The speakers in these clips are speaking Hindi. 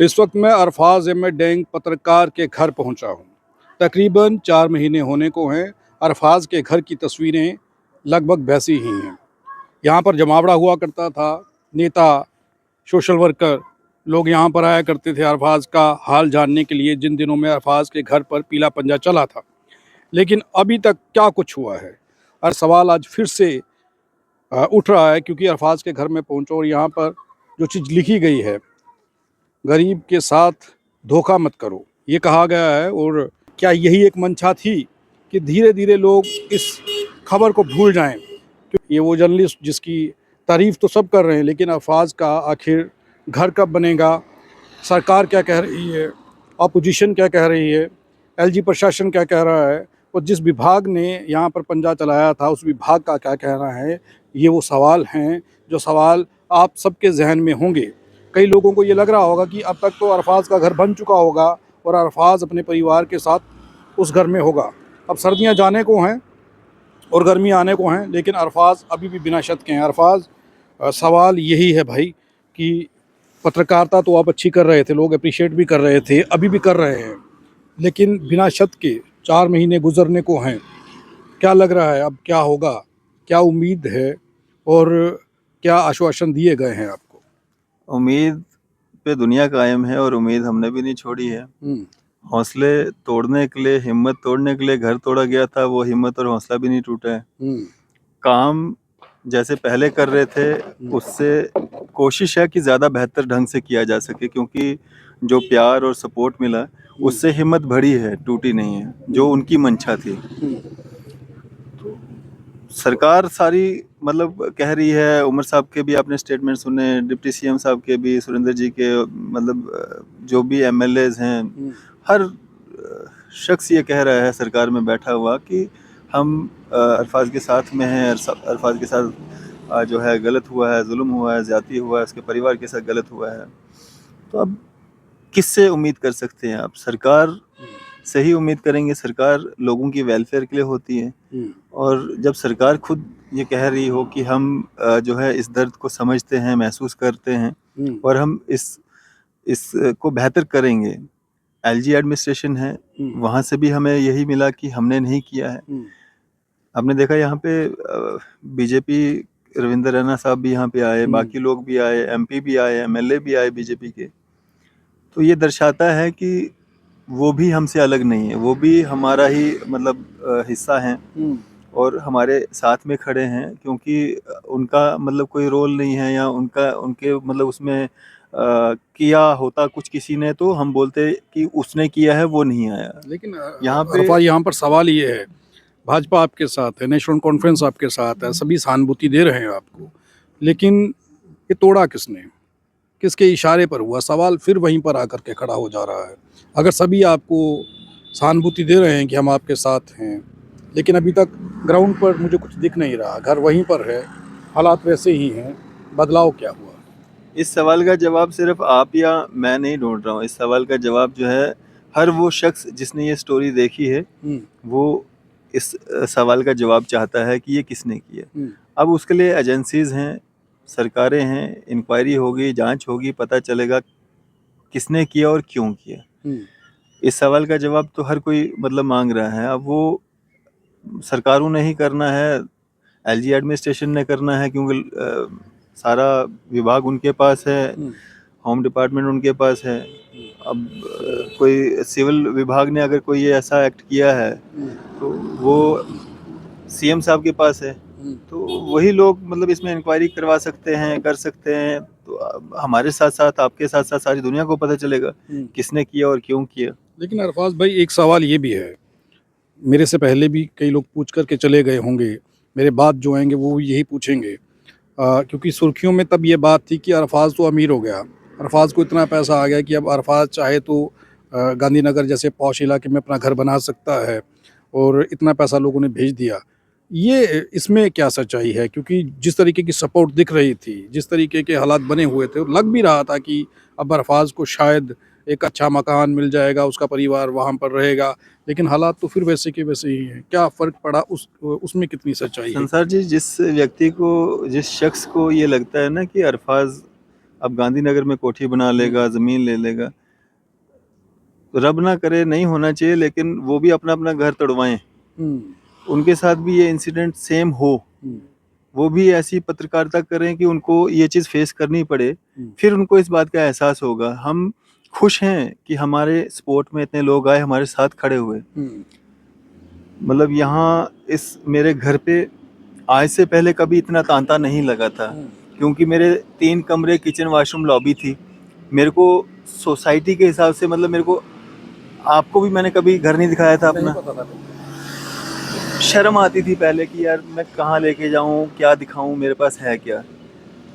इस वक्त मैं अरफाज अहमद डेंग पत्रकार के घर पहुंचा हूं। तकरीबन 4 महीने होने को हैं। अरफाज के घर की तस्वीरें लगभग वैसी ही हैं। यहाँ पर जमावड़ा हुआ करता था। नेता, सोशल वर्कर लोग यहाँ पर आया करते थे अरफाज का हाल जानने के लिए, जिन दिनों में अरफाज के घर पर पीला पंजा चला था। लेकिन अभी तक क्या कुछ हुआ है, और सवाल आज फिर से उठ रहा है, क्योंकि अरफाज के घर में पहुँचो और यहाँ पर जो चीज़ लिखी गई है, गरीब के साथ धोखा मत करो, ये कहा गया है। और क्या यही एक मंशा थी कि धीरे धीरे लोग इस खबर को भूल जाएं? ये वो जर्नलिस्ट जिसकी तारीफ तो सब कर रहे हैं, लेकिन अरफाज का आखिर घर कब बनेगा? सरकार क्या कह रही है? अपोजिशन क्या कह रही है? एलजी प्रशासन क्या कह रहा है? और जिस विभाग ने यहाँ पर पंजा चलाया था, उस विभाग का क्या कहना है? ये वो सवाल हैं जो सवाल आप सबके जहन में होंगे। कई लोगों को ये लग रहा होगा कि अब तक तो अरफाज का घर बन चुका होगा और अरफाज अपने परिवार के साथ उस घर में होगा। अब सर्दियाँ जाने को हैं और गर्मी आने को हैं, लेकिन अरफाज अभी भी बिना छत के हैं। अरफाज, सवाल यही है भाई कि पत्रकारिता तो आप अच्छी कर रहे थे, लोग अप्रिशिएट भी कर रहे थे, अभी भी कर रहे हैं, लेकिन बिना छत के 4 महीने गुजरने को हैं। क्या लग रहा है अब क्या होगा? क्या उम्मीद है और क्या आश्वासन दिए गए हैं आपको? उम्मीद पे दुनिया कायम है और उम्मीद हमने भी नहीं छोड़ी है। हौसले तोड़ने के लिए, हिम्मत तोड़ने के लिए घर तोड़ा गया था, वो हिम्मत और हौसला भी नहीं टूटा है। काम जैसे पहले कर रहे थे उससे कोशिश है कि ज़्यादा बेहतर ढंग से किया जा सके, क्योंकि जो प्यार और सपोर्ट मिला उससे हिम्मत बढ़ी है, टूटी नहीं है, जो उनकी मंशा थी। सरकार सारी मतलब कह रही है, उमर साहब के भी आपने स्टेटमेंट सुने, डिप्टी सीएम साहब के भी, सुरेंद्र जी के, मतलब जो भी एमएलएज हैं, हर शख्स ये कह रहा है सरकार में बैठा हुआ कि हम अरफाज के साथ में हैं, अरफाज के साथ जो है गलत हुआ है, जुल्म हुआ है, ज़्यादती हुआ है, उसके परिवार के साथ गलत हुआ है। तो अब किससे उम्मीद कर सकते हैं आप? सरकार से ही उम्मीद करेंगे। सरकार लोगों की वेलफेयर के लिए होती है, और जब सरकार खुद ये कह रही हो कि हम जो है इस दर्द को समझते हैं, महसूस करते हैं और हम इस को बेहतर करेंगे। एलजी एडमिनिस्ट्रेशन है, वहाँ से भी हमें यही मिला कि हमने नहीं किया है। आपने देखा यहाँ पे बीजेपी, रविंद्र रैना साहब भी यहाँ पे आए, बाकी लोग भी आए, एमपी भी आए, एमएलए भी आए बीजेपी के। तो ये दर्शाता है कि वो भी हमसे अलग नहीं है, वो भी हमारा ही मतलब हिस्सा हैं और हमारे साथ में खड़े हैं, क्योंकि उनका मतलब कोई रोल नहीं है, या उनके मतलब उसमें किया होता कुछ किसी ने तो हम बोलते कि उसने किया है, वो नहीं आया। लेकिन यहाँ पर सवाल ये है, भाजपा आपके साथ है, नेशनल कॉन्फ्रेंस आपके साथ है, सभी सहानुभूति दे रहे हैं आपको, लेकिन ये तोड़ा किसने? किसके इशारे पर हुआ? सवाल फिर वहीं पर आकर के खड़ा हो जा रहा है। अगर सभी आपको सहानुभूति दे रहे हैं कि हम आपके साथ हैं, लेकिन अभी तक ग्राउंड पर मुझे कुछ दिख नहीं रहा। घर वहीं पर है, हालात वैसे ही हैं, बदलाव क्या हुआ? इस सवाल का जवाब सिर्फ आप या मैं नहीं ढूंढ रहा हूँ। इस सवाल का जवाब जो है, हर वो शख्स जिसने ये स्टोरी देखी है वो इस सवाल का जवाब चाहता है कि ये किसने किया। अब उसके लिए एजेंसीज हैं, सरकारें हैं, इंक्वायरी होगी, जांच होगी, पता चलेगा किसने किया और क्यों किया। इस सवाल का जवाब तो हर कोई मतलब मांग रहा है। अब वो सरकारों ने ही करना है, एलजी एडमिनिस्ट्रेशन ने करना है, क्योंकि सारा विभाग उनके पास है, होम डिपार्टमेंट उनके पास है। अब कोई सिविल विभाग ने अगर कोई ये ऐसा एक्ट किया है तो वो सीएम साहब के पास है, तो वही लोग मतलब इसमें इंक्वायरी करवा सकते हैं, कर सकते हैं। तो हमारे साथ साथ, आपके साथ साथ सारी दुनिया को पता चलेगा किसने किया और क्यों किया। लेकिन अरफाज भाई, एक सवाल ये भी है, मेरे से पहले भी कई लोग पूछ करके चले गए होंगे, मेरे बाद जो आएंगे वो भी यही पूछेंगे, क्योंकि सुर्खियों में तब ये बात थी कि अरफाज तो अमीर हो गया, अरफाज को इतना पैसा आ गया कि अब अरफाज चाहे तो गांधीनगर जैसे पॉश इलाके में अपना घर बना सकता है, और इतना पैसा लोगों ने भेज दिया। ये इसमें क्या सच्चाई है? क्योंकि जिस तरीके की सपोर्ट दिख रही थी, जिस तरीके के हालात बने हुए थे, लग भी रहा था कि अब अरफाज को शायद एक अच्छा मकान मिल जाएगा, उसका परिवार वहाँ पर रहेगा, लेकिन हालात तो फिर वैसे के वैसे ही हैं। क्या फ़र्क पड़ा उसमें कितनी सच्चाई है? संसार जी, जिस व्यक्ति को, जिस शख्स को ये लगता है ना कि अरफाज अब गांधीनगर में कोठी बना लेगा, ज़मीन ले लेगा। रब ना करे, नहीं होना चाहिए, लेकिन वो भी अपना अपना घर तोड़वाएं, उनके साथ भी ये इंसिडेंट सेम हो, वो भी ऐसी पत्रकारिता करें कि उनको ये चीज़ फेस करनी पड़े, फिर उनको इस बात का एहसास होगा। हम खुश हैं कि हमारे सपोर्ट में इतने लोग आए, हमारे साथ खड़े हुए। मतलब यहाँ इस मेरे घर पे आज से पहले कभी इतना तांता नहीं लगा था, क्योंकि मेरे 3 कमरे, किचन, वॉशरूम, लॉबी थी। मेरे को सोसाइटी के हिसाब से, मतलब मेरे को, आपको भी मैंने कभी घर नहीं दिखाया था अपना, शर्म आती थी पहले कि यार मैं कहाँ लेके जाऊँ, क्या दिखाऊँ, मेरे पास है क्या।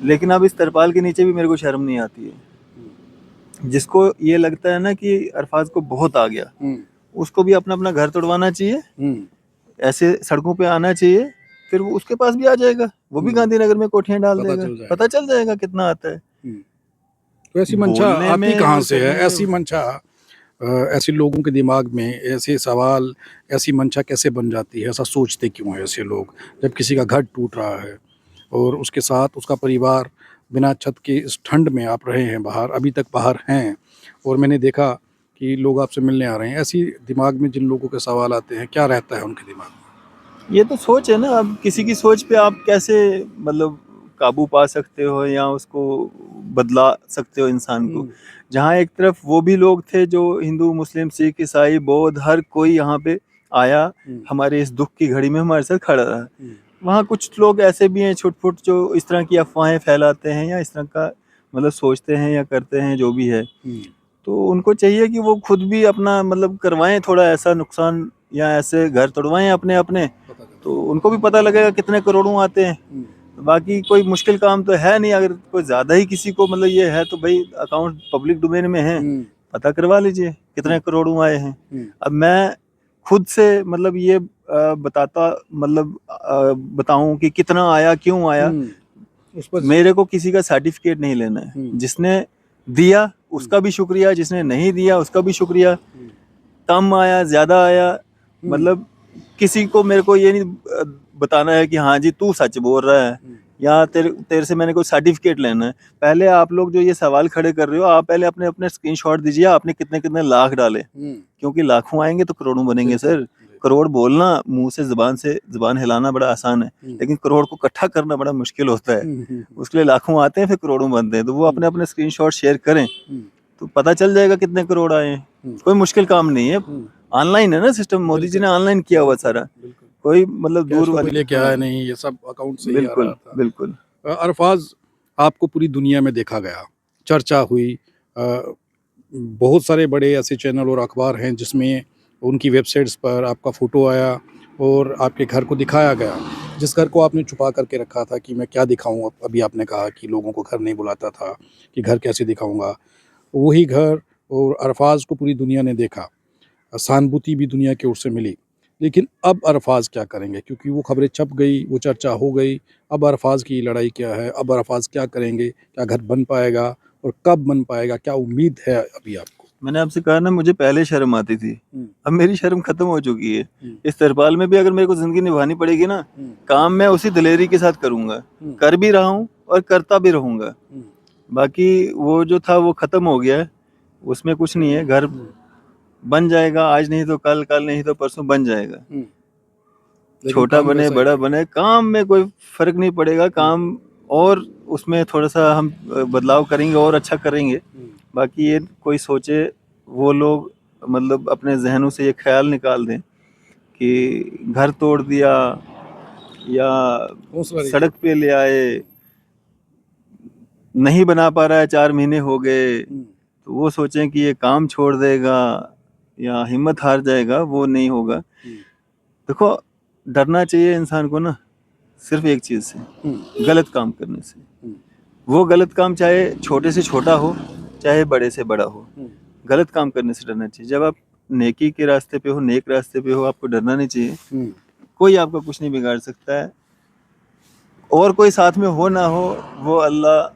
लेकिन अब इस तरपाल के नीचे भी मेरे को शर्म नहीं आती है। जिसको ये लगता है ना कि अरफाज को बहुत आ गया, उसको भी अपना अपना घर तोड़वाना चाहिए, ऐसे सड़कों पे आना चाहिए, फिर वो उसके पास भी आ जाएगा, वो भी गांधीनगर में कोठियां डाल देगा, पता चल जाएगा कितना आता है। तो ऐसी मंशा बोलने आती में कहाँ और से है? करने में- ऐसी मंशा ऐसे लोगों के दिमाग में ऐसे सवाल, ऐसी मंशा कैसे बन जाती है? ऐसा सोचते क्यों हैं ऐसे लोग, जब किसी का घर टूट रहा है और उसके साथ उसका परिवार बिना छत के इस ठंड में आप रहे हैं, बाहर अभी तक बाहर हैं, और मैंने देखा कि लोग आपसे मिलने आ रहे हैं। ऐसी दिमाग में जिन लोगों के सवाल आते हैं, क्या रहता है उनके दिमाग में? ये तो सोच है ना। अब किसी की सोच पे आप कैसे मतलब काबू पा सकते हो या उसको बदला सकते हो इंसान को। जहाँ एक तरफ वो भी लोग थे जो हिंदू, मुस्लिम, सिख, ईसाई, बौद्ध, हर कोई यहाँ पे आया, हमारे इस दुख की घड़ी में हमारे साथ खड़ा रहा। वहाँ कुछ लोग ऐसे भी हैं छुट-फुट, जो इस तरह की अफवाहें फैलाते हैं या इस तरह का मतलब सोचते हैं या करते हैं, जो भी है। तो उनको चाहिए कि वो खुद भी अपना मतलब करवाएं थोड़ा ऐसा नुकसान, या ऐसे घर तोड़वाएं अपने अपने, तो उनको भी पता लगेगा कितने करोड़ों आते हैं। बाकी कोई मुश्किल काम तो है नहीं। अगर कोई ज़्यादा ही किसी को मतलब ये है तो भाई अकाउंट पब्लिक डोमेन में है, पता करवा लीजिए कितने करोड़ों आए हैं। अब मैं खुद से मतलब ये बताता मतलब बताऊं कि कितना आया, क्यों आया, उस पर मेरे को किसी का सर्टिफिकेट नहीं लेना है। जिसने दिया उसका भी शुक्रिया, जिसने नहीं दिया उसका भी शुक्रिया। कम आया, ज्यादा आया, मतलब किसी को मेरे को ये नहीं बताना है कि हाँ जी तू सच बोल रहा है, या तेरे से मैंने कोई सर्टिफिकेट लेना है। पहले आप लोग जो ये सवाल खड़े कर रहे हो, आप पहले अपने अपने स्क्रीनशॉट दीजिए, आपने कितने कितने लाख डाले, क्योंकि लाखों आएंगे तो करोड़ों बनेंगे सर। करोड़ बोलना मुंह से जुबान हिलाना बड़ा आसान है, लेकिन करोड़ को इकट्ठा करना बड़ा मुश्किल होता है। उसके लिए लाखों आते हैं, फिर करोड़ों बनते हैं। तो वो अपने अपने स्क्रीनशॉट शेयर करें तो पता चल जाएगा कितने करोड़ आए हैं। कोई मुश्किल काम नहीं है, ऑनलाइन है ना सिस्टम, मोदी जी ने ऑनलाइन किया हुआ सारा, कोई मतलब दूर कोई लेके आया नहीं, ये सब अकाउंट से ही आ बिल्कुल रहा था। बिल्कुल। अरफाज, आपको पूरी दुनिया में देखा गया, चर्चा हुई, बहुत सारे बड़े ऐसे चैनल और अखबार हैं जिसमें उनकी वेबसाइट्स पर आपका फ़ोटो आया और आपके घर को दिखाया गया, जिस घर को आपने छुपा करके रखा था कि मैं क्या दिखाऊं। अभी आपने कहा कि लोगों को घर नहीं बुलाता था, कि घर कैसे दिखाऊंगा। वही घर और अरफाज को पूरी दुनिया ने देखा, सहानुभूति भी दुनिया की ओर से मिली। लेकिन अब अरफाज क्या करेंगे? क्योंकि वो खबरें छप गई, वो चर्चा हो गई। अब अरफाज की लड़ाई क्या है? अब अरफाज क्या करेंगे? क्या घर बन पाएगा और कब बन पाएगा? क्या उम्मीद है अभी आपको? मैंने आपसे कहा ना, मुझे पहले शर्म आती थी, अब मेरी शर्म खत्म हो चुकी है। इस तरपाल में भी अगर मेरे को जिंदगी निभानी पड़ेगी ना, काम मैं उसी दिलेरी के साथ करूंगा, कर भी रहा हूँ और करता भी रहूंगा। बाकी वो जो था वो खत्म हो गया है, उसमें कुछ नहीं है। घर बन जाएगा, आज नहीं तो कल, कल नहीं तो परसों बन जाएगा। छोटा बने बड़ा बने, काम में कोई फर्क नहीं पड़ेगा। काम और उसमें थोड़ा सा हम बदलाव करेंगे और अच्छा करेंगे। बाकी ये कोई सोचे वो लोग मतलब अपने जहनों से ये ख्याल निकाल दें कि घर तोड़ दिया या सड़क पे ले आए, नहीं बना पा रहा है, 4 महीने हो गए, तो वो सोचें कि ये काम छोड़ देगा या हिम्मत हार जाएगा। वो नहीं होगा। देखो, डरना चाहिए इंसान को ना सिर्फ एक चीज़ से, गलत काम करने से। वो गलत काम चाहे छोटे से छोटा हो, चाहे बड़े से बड़ा हो, गलत काम करने से डरना चाहिए। जब आप नेकी के रास्ते पे हो, नेक रास्ते पे हो, आपको डरना नहीं चाहिए। कोई आपका कुछ नहीं बिगाड़ सकता है, और कोई साथ में हो ना हो, वो अल्लाह,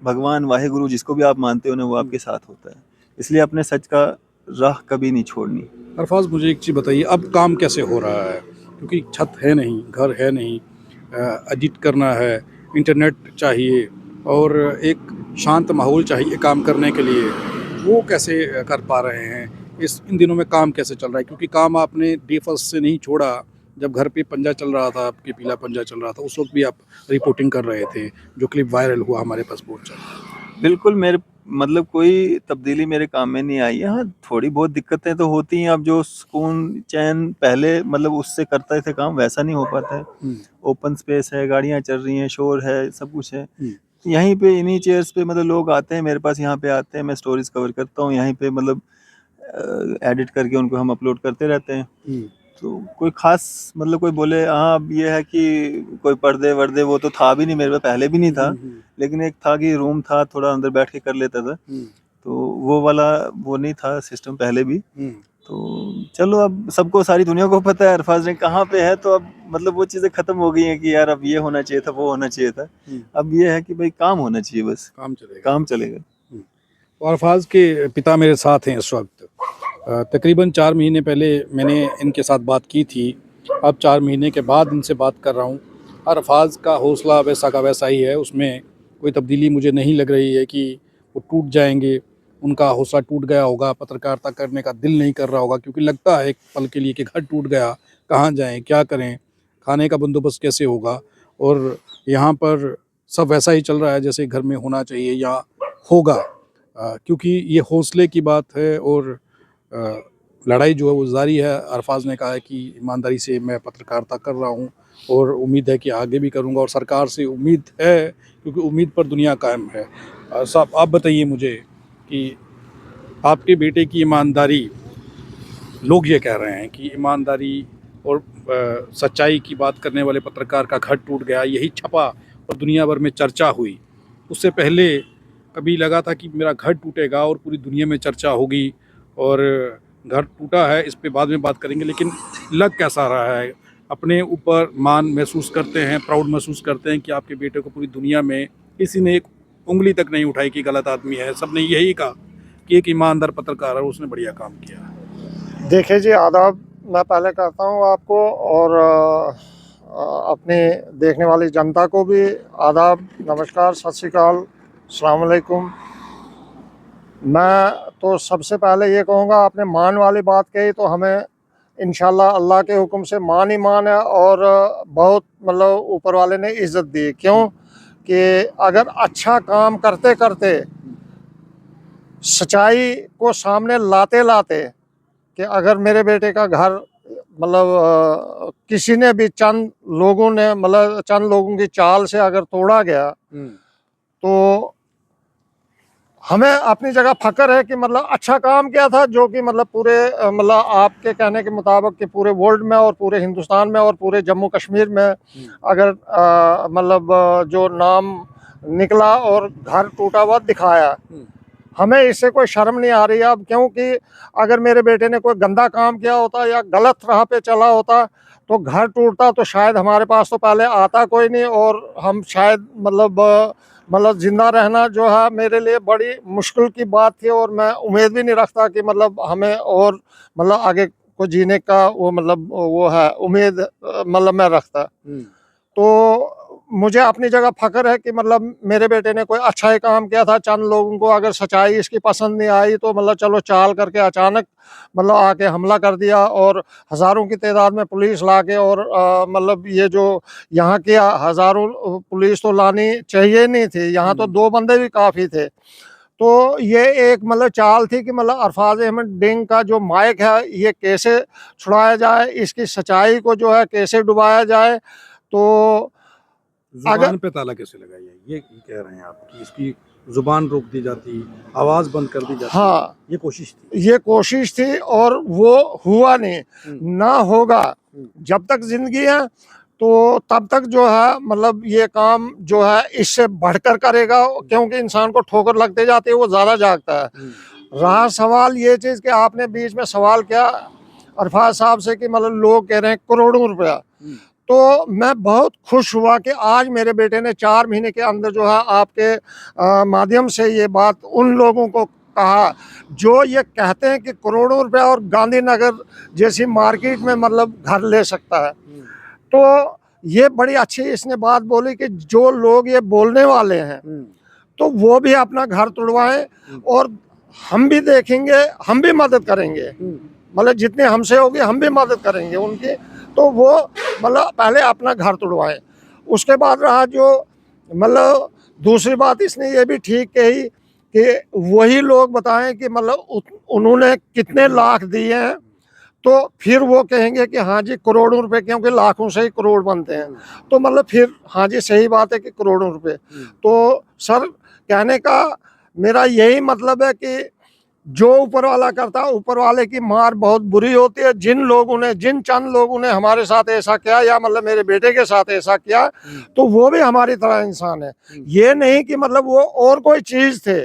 भगवान, वाहेगुरु, जिसको भी आप मानते हो ना, वो आपके साथ होता है। इसलिए अपने सच का राह कभी नहीं छोड़नी। अरफाज, मुझे एक चीज़ बताइए, अब काम कैसे हो रहा है? क्योंकि छत है नहीं, घर है नहीं, एडिट करना है, इंटरनेट चाहिए और एक शांत माहौल चाहिए काम करने के लिए, वो कैसे कर पा रहे हैं? इन दिनों में काम कैसे चल रहा है? क्योंकि काम आपने डे फर्स्ट से नहीं छोड़ा, जब घर पे पंजा चल रहा था, आपके पीला पंजा चल रहा था, उस वक्त भी आप रिपोर्टिंग कर रहे थे, जो क्लिप वायरल हुआ हमारे पास पहुंचा। बिल्कुल मेरे मतलब कोई तब्दीली मेरे काम में नहीं आई है। हाँ, थोड़ी बहुत दिक्कतें तो होती हैं। अब जो सुकून चैन पहले मतलब उससे करते थे काम, वैसा नहीं हो पाता है। ओपन स्पेस है, गाड़ियाँ चल रही हैं, शोर है, सब कुछ है। यहीं पे इन्हीं चेयर्स पे मतलब लोग आते हैं मेरे पास, यहाँ पे आते हैं, मैं स्टोरीज कवर करता हूँ यहीं पे, मतलब एडिट करके उनको हम अपलोड करते रहते हैं। तो कोई खास मतलब कोई बोले हाँ अब ये है कि कोई पर्दे वर्दे, वो तो था भी नहीं मेरे पे, पहले भी नहीं था। लेकिन एक था कि रूम था, थोड़ा अंदर बैठ के कर लेता था, तो वो वाला वो नहीं था सिस्टम पहले भी। तो चलो अब सबको, सारी दुनिया को पता है अरफाज ने कहाँ पे है, तो अब मतलब वो चीज़ें खत्म हो गई हैं कि यार अब ये होना चाहिए था, वो होना चाहिए था। अब ये है कि भाई काम होना चाहिए, बस काम चलेगा। काम चलेगा। तो अरफाज के पिता मेरे साथ हैं इस वक्त। तकरीबन 4 महीने पहले मैंने इनके साथ बात की थी, अब 4 महीने के बाद इनसे बात कर रहा हूँ। अरफाज का हौसला वैसा का वैसा ही है, उसमें कोई तब्दीली मुझे नहीं लग रही है कि वो टूट जाएंगे, उनका हौसला टूट गया होगा, पत्रकारिता करने का दिल नहीं कर रहा होगा, क्योंकि लगता है एक पल के लिए कि घर टूट गया, कहाँ जाएं, क्या करें, खाने का बंदोबस्त कैसे होगा। और यहाँ पर सब वैसा ही चल रहा है जैसे घर में होना चाहिए या होगा। क्योंकि ये हौसले की बात है और लड़ाई जो है वो जारी है। अरफाज ने कहा है कि ईमानदारी से मैं पत्रकारिता कर रहा हूँ और उम्मीद है कि आगे भी करूँगा, और सरकार से उम्मीद है, क्योंकि उम्मीद पर दुनिया कायम है। साहब आप बताइए मुझे कि आपके बेटे की ईमानदारी, लोग ये कह रहे हैं कि ईमानदारी और सच्चाई की बात करने वाले पत्रकार का घर टूट गया, यही छपा और दुनिया भर में चर्चा हुई। उससे पहले कभी लगा था कि मेरा घर टूटेगा और पूरी दुनिया में चर्चा होगी, और घर टूटा है इस पे बाद में बात करेंगे, लेकिन लग कैसा रहा है? अपने ऊपर मान महसूस करते हैं, प्राउड महसूस करते हैं कि आपके बेटे को पूरी दुनिया में किसी ने एक उंगली तक नहीं उठाई कि गलत आदमी है, सबने यही कहा कि एक ईमानदार पत्रकार है, उसने बढ़िया काम किया है। देखिए जी, आदाब मैं पहले करता हूँ आपको, और अपने देखने वाली जनता को भी आदाब, नमस्कार, सत श्री अकाल, अस्सलाम वालेकुम। मैं तो सबसे पहले ये कहूँगा, आपने मान वाली बात कही तो हमें इंशाल्लाह अल्लाह के हुक्म से मान ही मान है, और बहुत मतलब ऊपर वाले ने इज़्ज़त दी। क्यों कि अगर अच्छा काम करते करते, सच्चाई को सामने लाते लाते, कि अगर मेरे बेटे का घर मतलब किसी ने भी, चंद लोगों ने, मतलब चंद लोगों की चाल से अगर तोड़ा गया, तो हमें अपनी जगह फ़ख्र है कि मतलब अच्छा काम किया था, जो कि मतलब पूरे मतलब आपके कहने के मुताबिक कि पूरे वर्ल्ड में और पूरे हिंदुस्तान में और पूरे जम्मू कश्मीर में अगर मतलब जो नाम निकला और घर टूटा हुआ दिखाया, हमें इससे कोई शर्म नहीं आ रही है अब। क्योंकि अगर मेरे बेटे ने कोई गंदा काम किया होता या गलत राह पे चला होता, तो घर टूटता तो शायद हमारे पास तो पहले आता कोई नहीं, और हम शायद मतलब ज़िंदा रहना जो है मेरे लिए बड़ी मुश्किल की बात थी, और मैं उम्मीद भी नहीं रखता कि मतलब हमें और मतलब आगे को जीने का वो मतलब वो है उम्मीद मतलब मैं रखता। तो मुझे अपनी जगह फ़ख्र है कि मतलब मेरे बेटे ने कोई अच्छा ही काम किया था। चंद लोगों को अगर सच्चाई इसकी पसंद नहीं आई, तो मतलब चलो चाल करके अचानक मतलब आके हमला कर दिया, और हज़ारों की तादाद में पुलिस ला के, और मतलब ये जो यहाँ की हज़ारों पुलिस तो लानी चाहिए नहीं थी, यहाँ तो 2 बंदे भी काफ़ी थे। तो ये एक मतलब चाल थी कि मतलब अरफाज अहमद डिंग का जो माइक है, ये कैसे छुड़ाया जाए, इसकी सच्चाई को जो है कैसे डुबाया जाए। तो जुबान पे ताला कैसे लगाई है, ये कह रहे हैं आप कि इसकी जुबान रोक दी जाती, आवाज़ बंद कर दी जाती। हाँ, ये कोशिश थी। ये कोशिश थी और वो हुआ नहीं, ना होगा। जब तक ज़िंदगी है तो तब तक जो है मतलब ये काम जो है इससे बढ़कर करेगा, क्योंकि इंसान को ठोकर लगते जाती है, वो ज़्यादा जागता है। रहा सवाल ये चीज़ कि आपने बीच में सवाल किया अरफाज साहब से कि मतलब लोग कह रहे हैं करोड़ों रुपया, तो मैं बहुत खुश हुआ कि आज मेरे बेटे ने 4 महीने के अंदर जो है आपके माध्यम से ये बात उन लोगों को कहा जो ये कहते हैं कि करोड़ों रुपया और गांधीनगर जैसी मार्केट में मतलब घर ले सकता है। तो ये बड़ी अच्छी इसने बात बोली कि जो लोग ये बोलने वाले हैं, तो वो भी अपना घर तुड़वाएं और हम भी देखेंगे, हम भी मदद करेंगे, मतलब जितने हमसे होगी हम भी मदद करेंगे उनकी। तो वो मतलब पहले अपना घर तुड़वाएं। उसके बाद रहा जो मतलब दूसरी बात इसने ये भी ठीक कही कि वही लोग बताएं कि मतलब उन्होंने कितने लाख दिए हैं, तो फिर वो कहेंगे कि हाँ जी करोड़ों रुपए, क्योंकि लाखों से ही करोड़ बनते हैं। तो मतलब फिर हाँ जी सही बात है कि करोड़ों रुपए। तो सर कहने का मेरा यही मतलब है कि जो ऊपर वाला करता है, ऊपर वाले की मार बहुत बुरी होती है। जिन चंद लोगों ने हमारे साथ ऐसा किया या मतलब मेरे बेटे के साथ ऐसा किया, तो वो भी हमारी तरह इंसान है। ये नहीं कि मतलब वो और कोई चीज थे,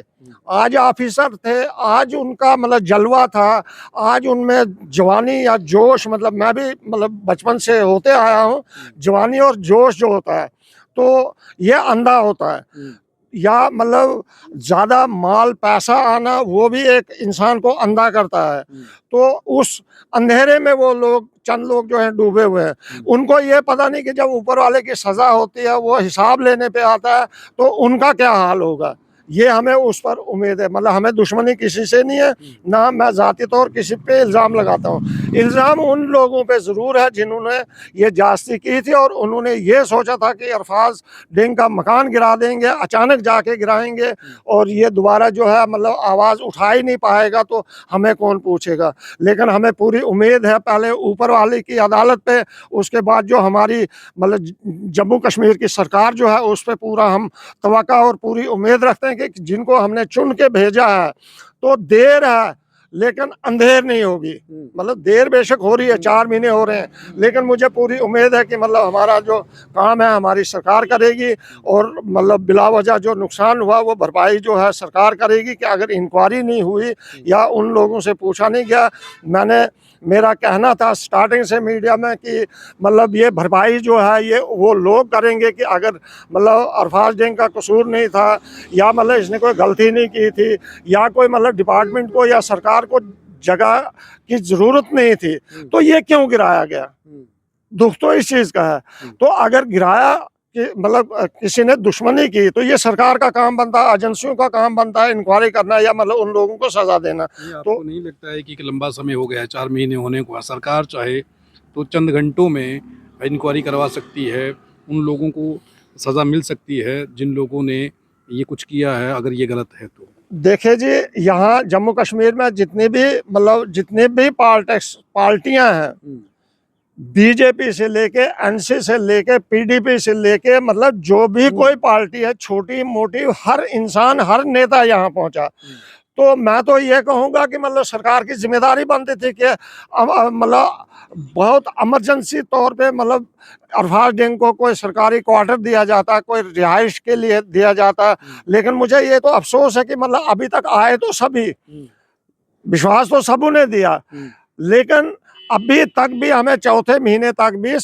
आज ऑफिसर थे, आज उनका मतलब जलवा था, आज उनमें जवानी या जोश, मतलब मैं भी मतलब बचपन से होते आया हूँ, जवानी और जोश जो होता है तो ये अंधा होता है। या मतलब ज्यादा माल पैसा आना वो भी एक इंसान को अंधा करता है। तो उस अंधेरे में वो लोग चंद लोग जो हैं डूबे हुए हैं, उनको ये पता नहीं कि जब ऊपर वाले की सजा होती है, वो हिसाब लेने पे आता है, तो उनका क्या हाल होगा। ये हमें उस पर उम्मीद है। मतलब हमें दुश्मनी किसी से नहीं है, ना मैं जाती तौर किसी पे इल्ज़ाम लगाता हूँ। इल्ज़ाम उन लोगों पे ज़रूर है जिन्होंने ये जास्ती की थी और उन्होंने ये सोचा था कि अरफाज डेंग का मकान गिरा देंगे, अचानक जाके गिराएंगे और ये दोबारा जो है मतलब आवाज़ उठा ही नहीं पाएगा, तो हमें कौन पूछेगा। लेकिन हमें पूरी उम्मीद है पहले ऊपर वाले की अदालत पे, उसके बाद जो हमारी मतलब जम्मू कश्मीर की सरकार जो है उस पर पूरा हम तवक्का और पूरी उम्मीद रखते हैं कि जिनको हमने चुन के भेजा है, तो देर है लेकिन अंधेर नहीं होगी। मतलब देर बेशक हो रही है, 4 महीने हो रहे हैं, लेकिन मुझे पूरी उम्मीद है कि मतलब हमारा जो काम है हमारी सरकार करेगी और मतलब बिला वजह जो नुकसान हुआ वो भरपाई जो है सरकार करेगी। कि अगर इंक्वायरी नहीं हुई या उन लोगों से पूछा नहीं गया, मेरा कहना था स्टार्टिंग से मीडिया में कि मतलब ये भरपाई जो है ये वो लोग करेंगे कि अगर मतलब अरफाज डेंग का कसूर नहीं था या मतलब इसने कोई गलती नहीं की थी या कोई मतलब डिपार्टमेंट को या सरकार को जगह की ज़रूरत नहीं थी, तो ये क्यों गिराया गया। दुख तो इस चीज़ का है। तो अगर गिराया कि मतलब किसी ने दुश्मनी की, तो ये सरकार का काम बनता है, एजेंसियों का काम बनता है इंक्वायरी करना या मतलब उन लोगों को सजा देना। आपको नहीं लगता है कि एक लंबा समय हो गया है, 4 महीने होने को है, सरकार चाहे तो चंद घंटों में इंक्वायरी करवा सकती है, उन लोगों को सज़ा मिल सकती है जिन लोगों ने ये कुछ किया है, अगर ये गलत है तो। देखिए जी, यहाँ जम्मू कश्मीर में जितनी भी पार्टियां हैं, बीजेपी से लेके एनसी से लेके पीडीपी से लेके मतलब जो भी कोई पार्टी है, छोटी मोटी, हर इंसान हर नेता यहाँ पहुंचा। तो मैं तो ये कहूँगा कि मतलब सरकार की जिम्मेदारी बनती थी कि मतलब बहुत इमरजेंसी तौर पे मतलब अरफाज डेंग को कोई सरकारी क्वार्टर दिया जाता, कोई रिहाइश के लिए दिया जाता। लेकिन मुझे ये तो अफसोस है कि मतलब अभी तक आए तो सभी, विश्वास तो सबों ने दिया, लेकिन अभी तक भी हमें चौथे महीने तक भी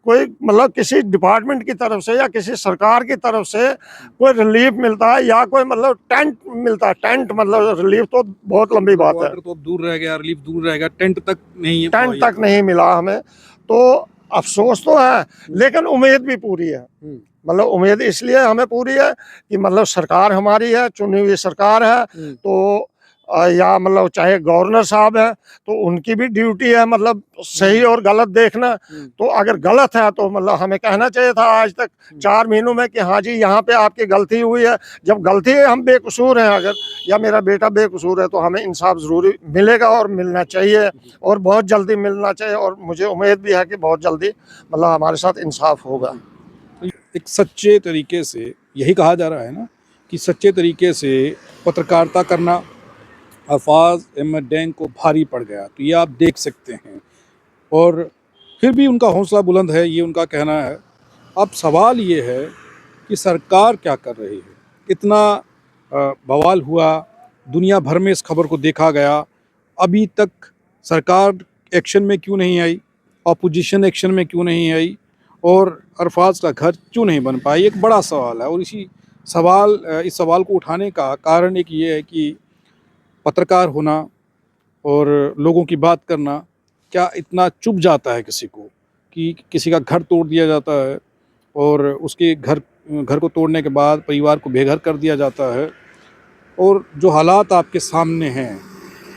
कोई मतलब किसी डिपार्टमेंट की तरफ से या किसी सरकार की तरफ से कोई रिलीफ मिलता है या कोई मतलब टेंट मिलता है। टेंट मतलब रिलीफ तो बहुत लंबी बात है, तो अब दूर रह गया, रिलीफ दूर रह गया, टेंट तक नहीं मिला हमें। तो अफसोस तो है, लेकिन उम्मीद भी पूरी है। मतलब उम्मीद इसलिए हमें पूरी है कि मतलब सरकार हमारी है, चुनी हुई सरकार है। तो या मतलब चाहे गवर्नर साहब है, तो उनकी भी ड्यूटी है मतलब सही और गलत देखना। तो अगर गलत है तो मतलब हमें कहना चाहिए था आज तक 4 महीनों में कि हाँ जी यहाँ पे आपकी गलती हुई है। जब गलती है, हम बेकसूर हैं अगर, या मेरा बेटा बेकसूर है, तो हमें इंसाफ ज़रूरी मिलेगा और मिलना चाहिए और बहुत जल्दी मिलना चाहिए। और मुझे उम्मीद भी है कि बहुत जल्दी मतलब हमारे साथ इंसाफ होगा। एक सच्चे तरीके से, यही कहा जा रहा है ना कि सच्चे तरीके से पत्रकारिता करना अरफाज अहमद डेंग को भारी पड़ गया, तो ये आप देख सकते हैं। और फिर भी उनका हौसला बुलंद है, ये उनका कहना है। अब सवाल ये है कि सरकार क्या कर रही है। इतना बवाल हुआ, दुनिया भर में इस खबर को देखा गया, अभी तक सरकार एक्शन में क्यों नहीं आई, अपोजिशन एक्शन में क्यों नहीं आई, और अरफाज का घर क्यों नहीं बन पाई, एक बड़ा सवाल है। और इस सवाल को उठाने का कारण एक ये है कि पत्रकार होना और लोगों की बात करना क्या इतना चुभ जाता है किसी को, कि किसी का घर तोड़ दिया जाता है और उसके घर घर को तोड़ने के बाद परिवार को बेघर कर दिया जाता है। और जो हालात आपके सामने हैं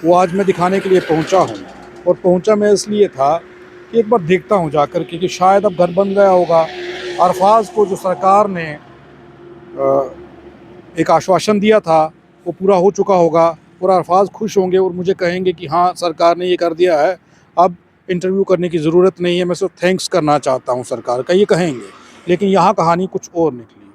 वो आज मैं दिखाने के लिए पहुंचा हूं। और पहुंचा मैं इसलिए था कि एक बार देखता हूं जाकर के कि शायद अब घर बन गया होगा। अरफाज को जो सरकार ने एक आश्वासन दिया था वो पूरा हो चुका होगा और अरफाज खुश होंगे और मुझे कहेंगे कि हाँ सरकार ने ये कर दिया है, अब इंटरव्यू करने की ज़रूरत नहीं है, मैं सिर्फ थैंक्स करना चाहता हूँ सरकार का, ये कहेंगे। लेकिन यहाँ कहानी कुछ और निकली।